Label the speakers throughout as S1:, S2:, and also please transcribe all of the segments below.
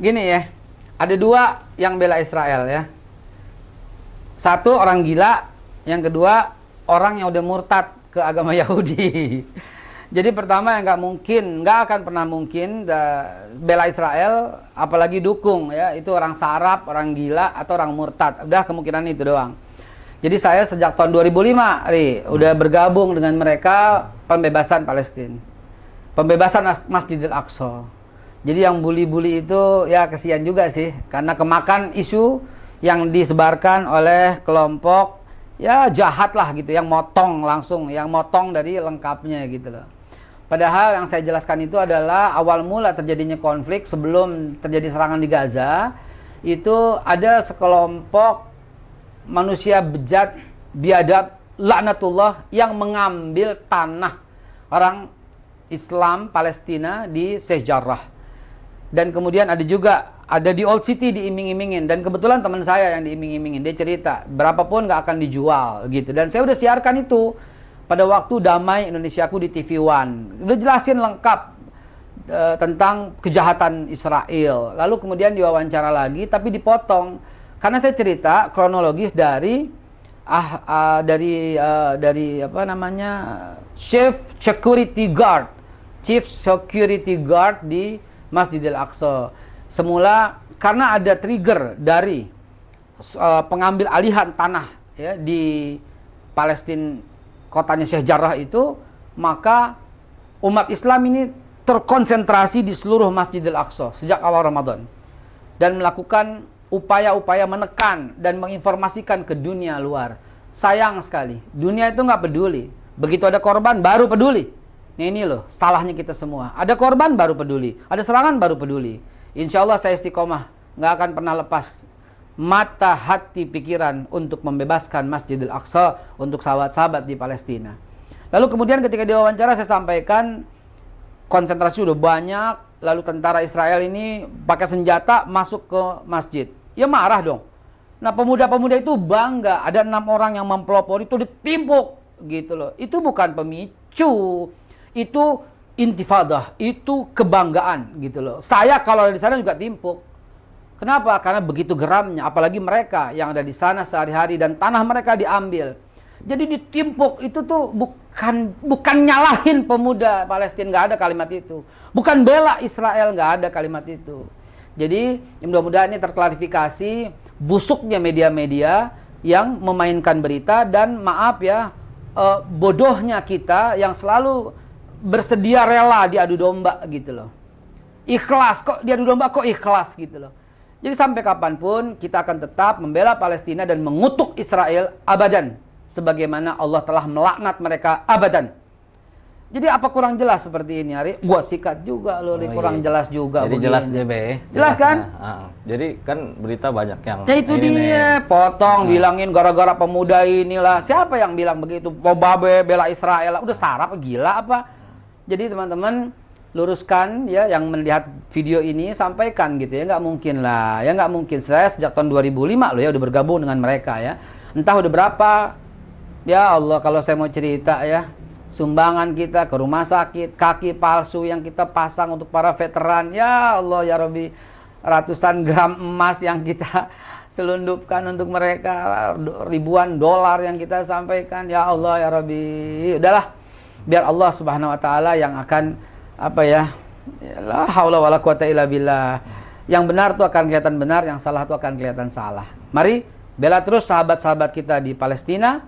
S1: gini ya, ada dua yang bela Israel ya. Satu orang gila, yang kedua orang yang udah murtad ke agama Yahudi. Jadi pertama yang nggak akan pernah mungkin bela Israel, apalagi dukung ya, itu orang sarap, orang gila atau orang murtad. Udah kemungkinan itu doang. Jadi saya sejak tahun 2005, udah bergabung dengan mereka pembebasan Palestina, pembebasan Masjidil Aqsa. Jadi yang bully-bully itu ya kesian juga sih, karena kemakan isu yang disebarkan oleh kelompok ya jahat lah gitu, yang motong langsung, yang motong dari lengkapnya gitu loh. Padahal yang saya jelaskan itu adalah awal mula terjadinya konflik sebelum terjadi serangan di Gaza, itu ada sekelompok manusia bejat, biadab, laknatullah yang mengambil tanah orang Islam Palestina di Sheikh Jarrah. Dan kemudian ada di Old City diiming-imingin, dan kebetulan teman saya yang diiming-imingin, dia cerita berapapun nggak akan dijual gitu. Dan saya udah siarkan itu pada waktu Damai Indonesiaku di TV One, udah jelasin lengkap tentang kejahatan Israel. Lalu kemudian diwawancara lagi, tapi dipotong karena saya cerita kronologis dari apa namanya, Chief Security Guard di Masjidil Aqsa. Semula karena ada trigger dari pengambil alihan tanah ya di Palestina, kotanya Sheikh Jarrah itu, maka umat Islam ini terkonsentrasi di seluruh Masjidil Aqsa sejak awal Ramadan dan melakukan upaya-upaya menekan dan menginformasikan ke dunia luar. Sayang sekali, dunia itu nggak peduli. Begitu ada korban baru peduli. Nah, ini loh salahnya kita semua. Ada korban baru peduli, ada serangan baru peduli. Insya Allah saya istiqomah, nggak akan pernah lepas mata, hati, pikiran untuk membebaskan Masjidil Aqsa untuk sahabat-sahabat di Palestina. Lalu kemudian ketika diwawancara saya sampaikan konsentrasi udah banyak, lalu tentara Israel ini pakai senjata masuk ke masjid. Ya marah dong. Nah, pemuda-pemuda itu bangga, ada 6 orang yang mempelopori itu ditimpuk gitu loh. Itu bukan pemicu, itu intifadah, itu kebanggaan gitu loh. Saya kalau ada di sana juga timpuk. Kenapa? Karena begitu geramnya, apalagi mereka yang ada di sana sehari-hari dan tanah mereka diambil. Jadi ditimpuk itu tuh bukan nyalahin pemuda Palestina, nggak ada kalimat itu. Bukan bela Israel, nggak ada kalimat itu. Jadi mudah-mudahan ini terklarifikasi busuknya media-media yang memainkan berita, dan maaf ya, bodohnya kita yang selalu bersedia rela diadu domba gitu loh. Ikhlas kok diadu domba, kok ikhlas gitu loh. Jadi sampai kapanpun kita akan tetap membela Palestina dan mengutuk Israel abadan, sebagaimana Allah telah melaknat mereka abadan. Jadi apa kurang jelas seperti ini, Ari? Gua sikat juga loh, kurang jelas juga.
S2: Jadi
S1: begini.
S2: jelas JB.
S1: Jelas kan?
S2: Jadi kan berita banyak yang
S1: ya itu dia, potong bilangin gara-gara pemuda inilah. Siapa yang bilang begitu? Babe bela Israel, udah sarap gila apa? Jadi teman-teman luruskan ya, yang melihat video ini sampaikan gitu ya, nggak mungkin lah ya, nggak mungkin. Saya sejak tahun 2005 loh ya udah bergabung dengan mereka ya, entah udah berapa ya Allah kalau saya mau cerita ya, sumbangan kita ke rumah sakit, kaki palsu yang kita pasang untuk para veteran, ya Allah ya Rabbi, ratusan gram emas yang kita selundupkan untuk mereka, ribuan dolar yang kita sampaikan, ya Allah ya Rabbi. Udahlah, biar Allah Subhanahu wa taala yang akan apa ya, la haula wala quwata illa billah. Yang benar tuh akan kelihatan benar, yang salah tuh akan kelihatan salah. Mari bela terus sahabat-sahabat kita di Palestina,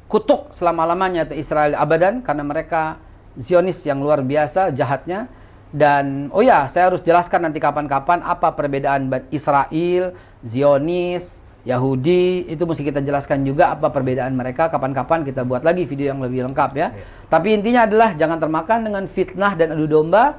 S1: kutuk selama-lamanya Israel abadan, karena mereka Zionis yang luar biasa jahatnya. Dan oh ya, saya harus jelaskan nanti kapan-kapan apa perbedaan Israel, Zionis, Yahudi, itu mesti kita jelaskan juga apa perbedaan mereka. Kapan-kapan kita buat lagi video yang lebih lengkap ya. Tapi intinya adalah jangan termakan dengan fitnah dan adu domba.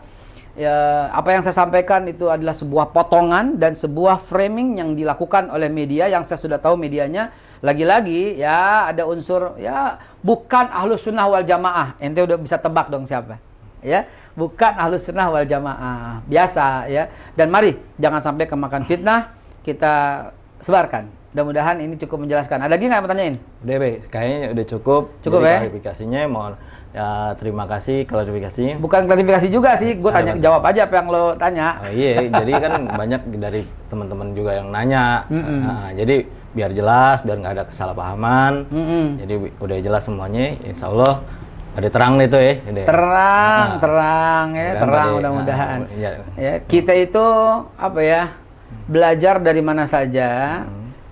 S1: Ya, apa yang saya sampaikan itu adalah sebuah potongan dan sebuah framing yang dilakukan oleh media, yang saya sudah tahu medianya lagi-lagi ya ada unsur ya bukan Ahlus Sunnah wal Jamaah. Ente udah bisa tebak dong siapa? Ya, bukan Ahlus Sunnah wal Jamaah. Biasa ya. Dan mari jangan sampai kemakan fitnah, kita sebarkan Mudah-mudahan ini cukup menjelaskan. Ada lagi nggak yang mau tanyain?
S2: Udah, Be. Kayaknya udah cukup.
S1: Cukup,
S2: Jadi
S1: ya?
S2: klarifikasinya mohon ya, terima kasih klarifikasinya.
S1: Bukan klarifikasi juga sih, gue tanya jawab aja apa yang lo tanya.
S2: Oh iya, jadi kan banyak dari teman-teman juga yang nanya. Nah, jadi biar jelas, biar nggak ada kesalahpahaman. Jadi udah jelas semuanya, insya Allah pada terang nih tuh ya. Udah.
S1: Terang ya, terang mudah-mudahan. Ya, kita itu apa ya, belajar dari mana saja,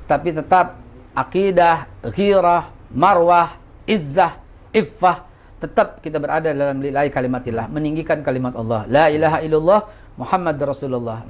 S1: tapi tetap akidah, ghirah, marwah, izzah, iffah, tetap kita berada dalam lillahi kalimatillah, meninggikan kalimat Allah. La ilaha illallah Muhammad Rasulullah.